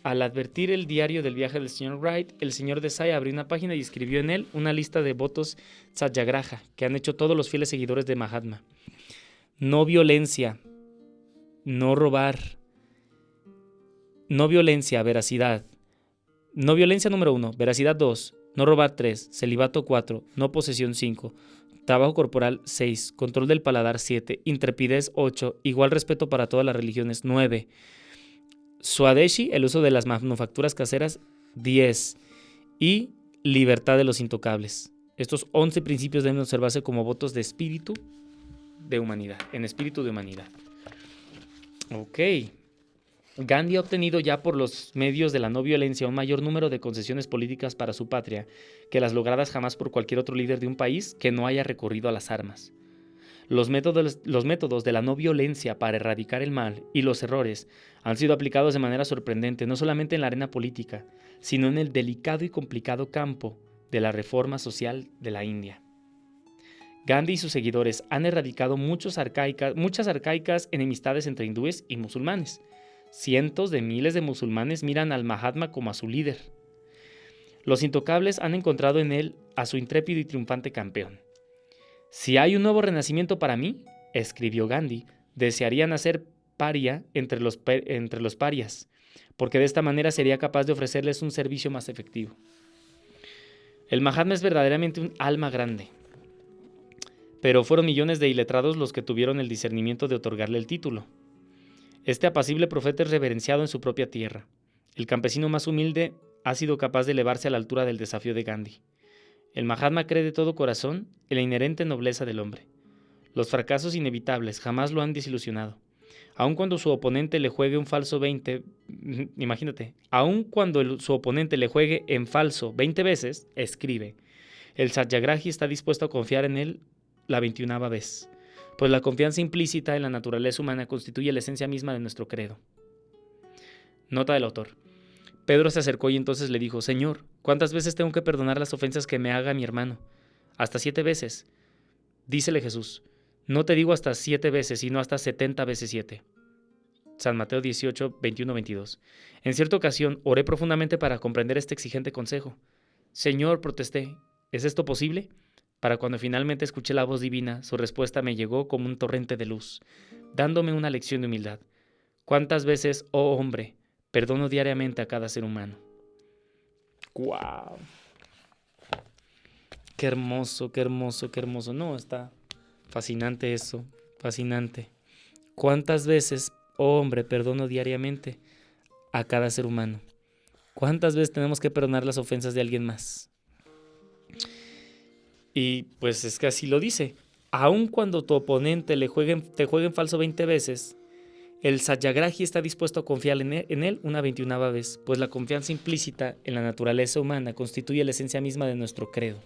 Al advertir el diario del viaje del señor Wright, el señor Desai abrió una página y escribió en él una lista de votos satyagraha que han hecho todos los fieles seguidores de Mahatma. No violencia, no robar, no violencia, veracidad. No violencia número 1, veracidad 2, no robar 3, celibato 4, no posesión 5, trabajo corporal 6, control del paladar 7, intrepidez 8, igual respeto para todas las religiones 9, Swadeshi, el uso de las manufacturas caseras 10 y libertad de los intocables. Estos 11 principios deben observarse como votos de espíritu de humanidad, en espíritu de humanidad. Ok. Gandhi ha obtenido ya por los medios de la no violencia un mayor número de concesiones políticas para su patria que las logradas jamás por cualquier otro líder de un país que no haya recurrido a las armas. Los métodos de la no violencia para erradicar el mal y los errores han sido aplicados de manera sorprendente no solamente en la arena política, sino en el delicado y complicado campo de la reforma social de la India. Gandhi y sus seguidores han erradicado muchas arcaicas enemistades entre hindúes y musulmanes. Cientos de miles de musulmanes miran al Mahatma como a su líder. Los intocables han encontrado en él a su intrépido y triunfante campeón. Si hay un nuevo renacimiento para mí, escribió Gandhi, desearía nacer paria entre los parias, porque de esta manera sería capaz de ofrecerles un servicio más efectivo. El Mahatma es verdaderamente un alma grande, pero fueron millones de iletrados los que tuvieron el discernimiento de otorgarle el título. Este apacible profeta es reverenciado en su propia tierra. El campesino más humilde ha sido capaz de elevarse a la altura del desafío de Gandhi. El Mahatma cree de todo corazón en la inherente nobleza del hombre. Los fracasos inevitables jamás lo han desilusionado. Aun cuando su oponente le juegue un falso 20, imagínate, aun cuando su oponente le juegue en falso 20 veces, escribe, el satyagrahi está dispuesto a confiar en él la 21ª vez. Pues la confianza implícita en la naturaleza humana constituye la esencia misma de nuestro credo. Nota del autor. Pedro se acercó y entonces le dijo, Señor, ¿cuántas veces tengo que perdonar las ofensas que me haga mi hermano? Hasta 7 veces. Dícele Jesús, no te digo hasta 7 veces, sino hasta 70 veces 7. San Mateo 18, 21, 22. En cierta ocasión oré profundamente para comprender este exigente consejo. Señor, protesté, ¿es esto posible? Para cuando finalmente escuché la voz divina, su respuesta me llegó como un torrente de luz, dándome una lección de humildad. ¿Cuántas veces, oh hombre, perdono diariamente a cada ser humano? ¡Guau! ¡Qué hermoso, qué hermoso, qué hermoso! No, está fascinante eso, fascinante. ¿Cuántas veces, oh hombre, perdono diariamente a cada ser humano? ¿Cuántas veces tenemos que perdonar las ofensas de alguien más? Y pues es que así lo dice. Aun cuando tu oponente te juegue en falso 20 veces, el satyagrahi está dispuesto a confiar en él una 21ª vez, pues la confianza implícita en la naturaleza humana constituye la esencia misma de nuestro credo.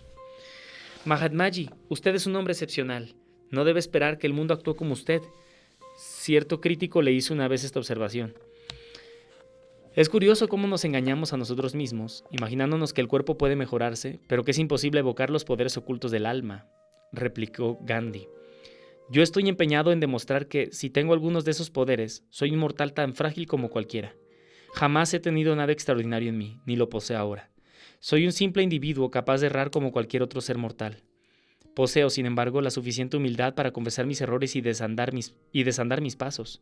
Mahatmaji, usted es un hombre excepcional. No debe esperar que el mundo actúe como usted. Cierto crítico le hizo una vez esta observación. Es curioso cómo nos engañamos a nosotros mismos, imaginándonos que el cuerpo puede mejorarse, pero que es imposible evocar los poderes ocultos del alma, replicó Gandhi. Yo estoy empeñado en demostrar que, si tengo algunos de esos poderes, soy un mortal tan frágil como cualquiera. Jamás he tenido nada extraordinario en mí, ni lo poseo ahora. Soy un simple individuo capaz de errar como cualquier otro ser mortal. Poseo, sin embargo, la suficiente humildad para confesar mis errores y desandar mis pasos.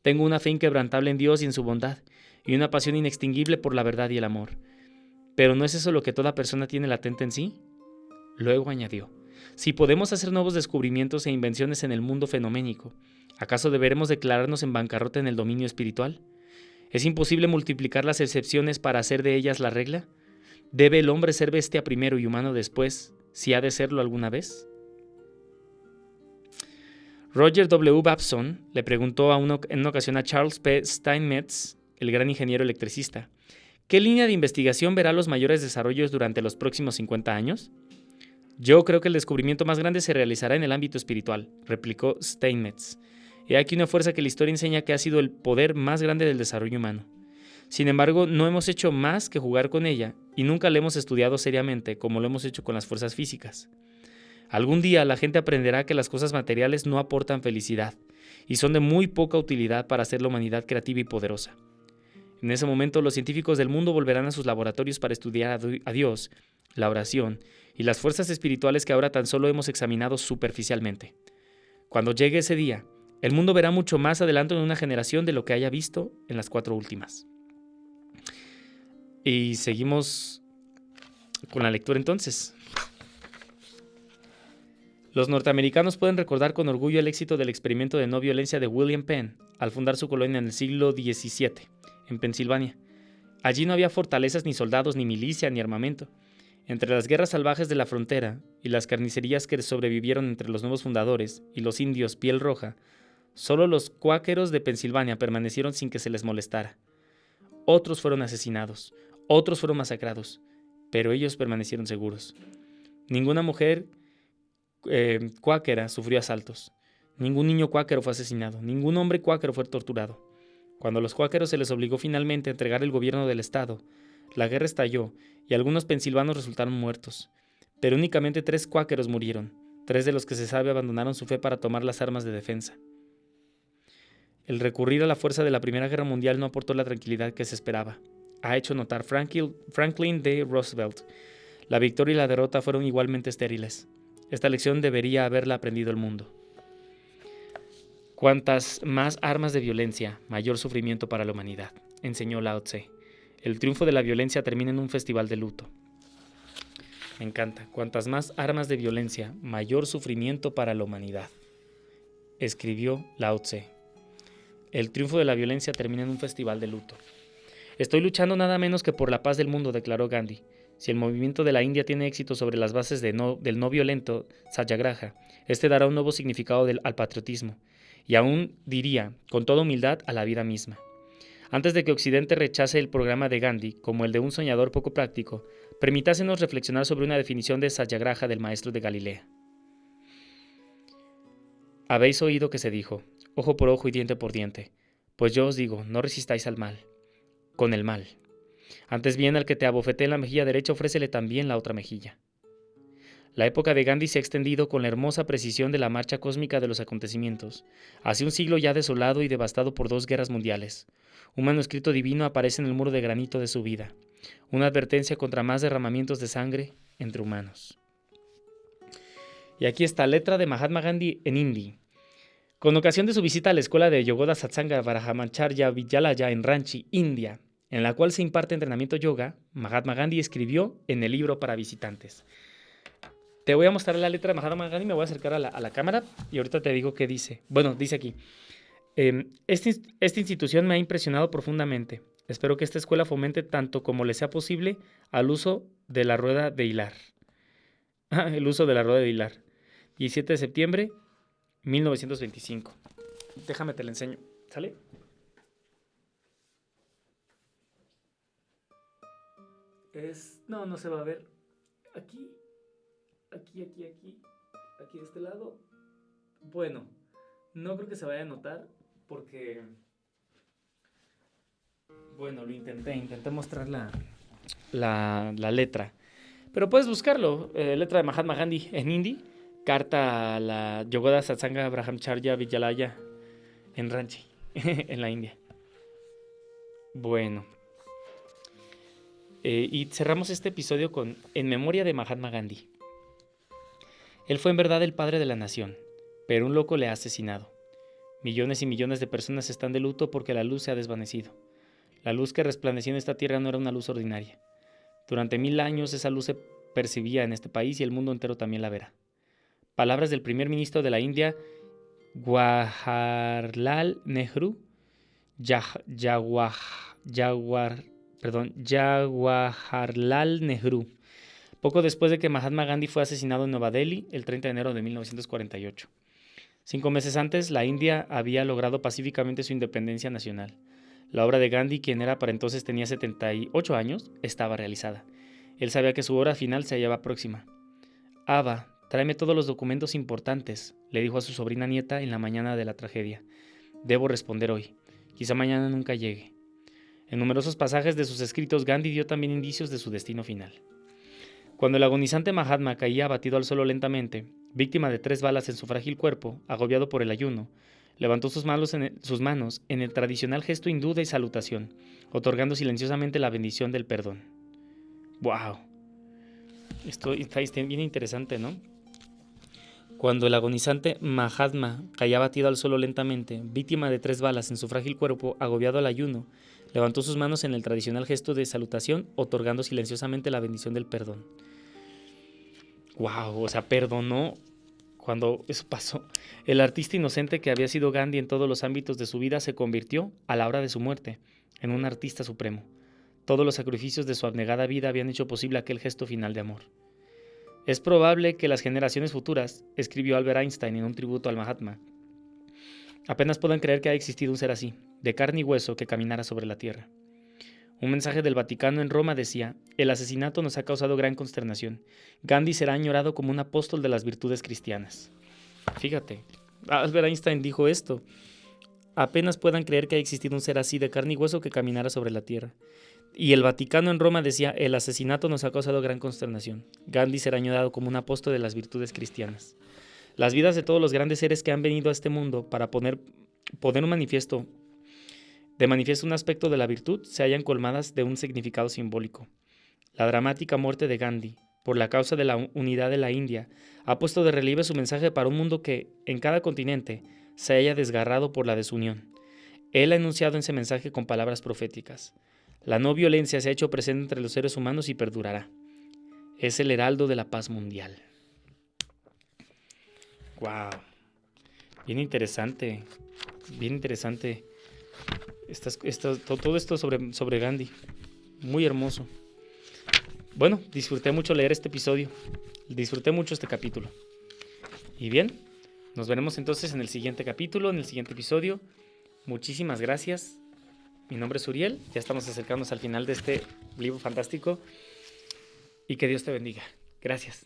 Tengo una fe inquebrantable en Dios y en su bondad, y una pasión inextinguible por la verdad y el amor. ¿Pero no es eso lo que toda persona tiene latente en sí? Luego añadió: si podemos hacer nuevos descubrimientos e invenciones en el mundo fenoménico, ¿acaso deberemos declararnos en bancarrota en el dominio espiritual? ¿Es imposible multiplicar las excepciones para hacer de ellas la regla? ¿Debe el hombre ser bestia primero y humano después, si ha de serlo alguna vez? Roger W. Babson le preguntó en una ocasión a Charles P. Steinmetz, el gran ingeniero electricista, ¿qué línea de investigación verá los mayores desarrollos durante los próximos 50 años? Yo creo que el descubrimiento más grande se realizará en el ámbito espiritual, replicó Steinmetz. He aquí una fuerza que la historia enseña que ha sido el poder más grande del desarrollo humano. Sin embargo, no hemos hecho más que jugar con ella y nunca la hemos estudiado seriamente como lo hemos hecho con las fuerzas físicas. Algún día la gente aprenderá que las cosas materiales no aportan felicidad y son de muy poca utilidad para hacer la humanidad creativa y poderosa. En ese momento los científicos del mundo volverán a sus laboratorios para estudiar a Dios, la oración y las fuerzas espirituales que ahora tan solo hemos examinado superficialmente. Cuando llegue ese día, el mundo verá mucho más adelante en una generación de lo que haya visto en las 4 últimas. Y seguimos con la lectura entonces. Los norteamericanos pueden recordar con orgullo el éxito del experimento de no violencia de William Penn al fundar su colonia en el siglo XVII, en Pensilvania. Allí no había fortalezas, ni soldados, ni milicia, ni armamento. Entre las guerras salvajes de la frontera y las carnicerías que sobrevivieron entre los nuevos fundadores y los indios piel roja, solo los cuáqueros de Pensilvania permanecieron sin que se les molestara. Otros fueron asesinados, otros fueron masacrados, pero ellos permanecieron seguros. Ninguna mujer cuáquera sufrió asaltos. Ningún niño cuáquero fue asesinado. Ningún hombre cuáquero fue torturado. Cuando a los cuáqueros se les obligó finalmente a entregar el gobierno del estado, la guerra estalló y algunos pensilvanos resultaron muertos. Pero únicamente 3 cuáqueros murieron. 3 de los que se sabe abandonaron su fe para tomar las armas de defensa. El recurrir a la fuerza de la Primera Guerra Mundial no aportó la tranquilidad que se esperaba. Ha hecho notar Franklin D. Roosevelt. La victoria y la derrota fueron igualmente estériles. Esta lección debería haberla aprendido el mundo. Cuantas más armas de violencia, mayor sufrimiento para la humanidad, enseñó Lao Tse. El triunfo de la violencia termina en un festival de luto. Me encanta. Cuantas más armas de violencia, mayor sufrimiento para la humanidad, escribió Lao Tse. El triunfo de la violencia termina en un festival de luto. Estoy luchando nada menos que por la paz del mundo, declaró Gandhi. Si el movimiento de la India tiene éxito sobre las bases del no violento Satyagraha, este dará un nuevo significado al patriotismo, y aún diría, con toda humildad, a la vida misma. Antes de que Occidente rechace el programa de Gandhi como el de un soñador poco práctico, permitásenos reflexionar sobre una definición de Satyagraha del maestro de Galilea. Habéis oído que se dijo, ojo por ojo y diente por diente. Pues yo os digo, no resistáis al mal, con el mal. Antes bien, al que te abofetee en la mejilla derecha, ofrécele también la otra mejilla. La época de Gandhi se ha extendido con la hermosa precisión de la marcha cósmica de los acontecimientos, hacia un siglo ya desolado y devastado por 2 guerras mundiales. Un manuscrito divino aparece en el muro de granito de su vida, una advertencia contra más derramamientos de sangre entre humanos. Y aquí está, letra de Mahatma Gandhi en hindi. Con ocasión de su visita a la escuela de Yogoda Satsanga Brahmacharya Vidyalaya en Ranchi, India, en la cual se imparte entrenamiento yoga, Mahatma Gandhi escribió en el libro para visitantes. Te voy a mostrar la letra de Mahatma Gandhi, me voy a acercar a la cámara y ahorita te digo qué dice. Bueno, dice aquí, esta institución me ha impresionado profundamente. Espero que esta escuela fomente tanto como le sea posible al uso de la rueda de hilar. El uso de la rueda de hilar. 17 de septiembre 1925. Déjame te la enseño, ¿sale? No se va a ver. Aquí de este lado. Bueno, no creo que se vaya a notar porque, bueno, lo intenté mostrar la letra. Pero puedes buscarlo, letra de Mahatma Gandhi en hindi, carta a la Yogoda Satsanga Brahmacharya Vidyalaya en Ranchi, en la India. Bueno. Y cerramos este episodio con En memoria de Mahatma Gandhi. Él fue en verdad el padre de la nación, pero un loco le ha asesinado. Millones y millones de personas están de luto porque la luz se ha desvanecido. La luz que resplandecía en esta tierra no era una luz ordinaria. Durante 1000 años esa luz se percibía en este país y el mundo entero también la verá. Palabras del primer ministro de la India, Jawaharlal Nehru, Jawaharlal Nehru, poco después de que Mahatma Gandhi fue asesinado en Nueva Delhi el 30 de enero de 1948. 5 meses antes, la India había logrado pacíficamente su independencia nacional. La obra de Gandhi, quien era para entonces tenía 78 años, estaba realizada. Él sabía que su hora final se hallaba próxima. Ava, tráeme todos los documentos importantes, le dijo a su sobrina nieta en la mañana de la tragedia. Debo responder hoy. Quizá mañana nunca llegue. En numerosos pasajes de sus escritos, Gandhi dio también indicios de su destino final. Cuando el agonizante Mahatma caía abatido al suelo lentamente, víctima de 3 balas en su frágil cuerpo, agobiado por el ayuno, levantó sus manos en el tradicional gesto hindú de salutación, otorgando silenciosamente la bendición del perdón. ¡Wow! Esto está bien interesante, ¿no? Cuando el agonizante Mahatma caía abatido al suelo lentamente, víctima de 3 balas en su frágil cuerpo, agobiado al ayuno, levantó sus manos en el tradicional gesto de salutación, otorgando silenciosamente la bendición del perdón. ¡Wow! O sea, perdonó cuando eso pasó. El artista inocente que había sido Gandhi en todos los ámbitos de su vida se convirtió, a la hora de su muerte, en un artista supremo. Todos los sacrificios de su abnegada vida habían hecho posible aquel gesto final de amor. Es probable que las generaciones futuras, escribió Albert Einstein en un tributo al Mahatma, apenas puedan creer que ha existido un ser así, de carne y hueso, que caminara sobre la tierra. Un mensaje del Vaticano en Roma decía: el asesinato nos ha causado gran consternación. Gandhi será añorado como un apóstol de las virtudes cristianas. Fíjate, Albert Einstein dijo esto. Apenas puedan creer que ha existido un ser así de carne y hueso que caminara sobre la tierra. Y el Vaticano en Roma decía: el asesinato nos ha causado gran consternación. Gandhi será añorado como un apóstol de las virtudes cristianas. Las vidas de todos los grandes seres que han venido a este mundo para poner un manifiesto un aspecto de la virtud se hallan colmadas de un significado simbólico. La dramática muerte de Gandhi, por la causa de la unidad de la India, ha puesto de relieve su mensaje para un mundo que, en cada continente, se haya desgarrado por la desunión. Él ha enunciado ese mensaje con palabras proféticas. La no violencia se ha hecho presente entre los seres humanos y perdurará. Es el heraldo de la paz mundial. ¡Wow! Bien interesante. Bien interesante. Todo esto sobre Gandhi. Muy hermoso. Bueno, disfruté mucho leer este episodio. Disfruté mucho este capítulo. Y bien, nos veremos entonces en el siguiente capítulo, en el siguiente episodio. Muchísimas gracias. Mi nombre es Uriel. Ya estamos acercándonos al final de este libro fantástico. Y que Dios te bendiga. Gracias.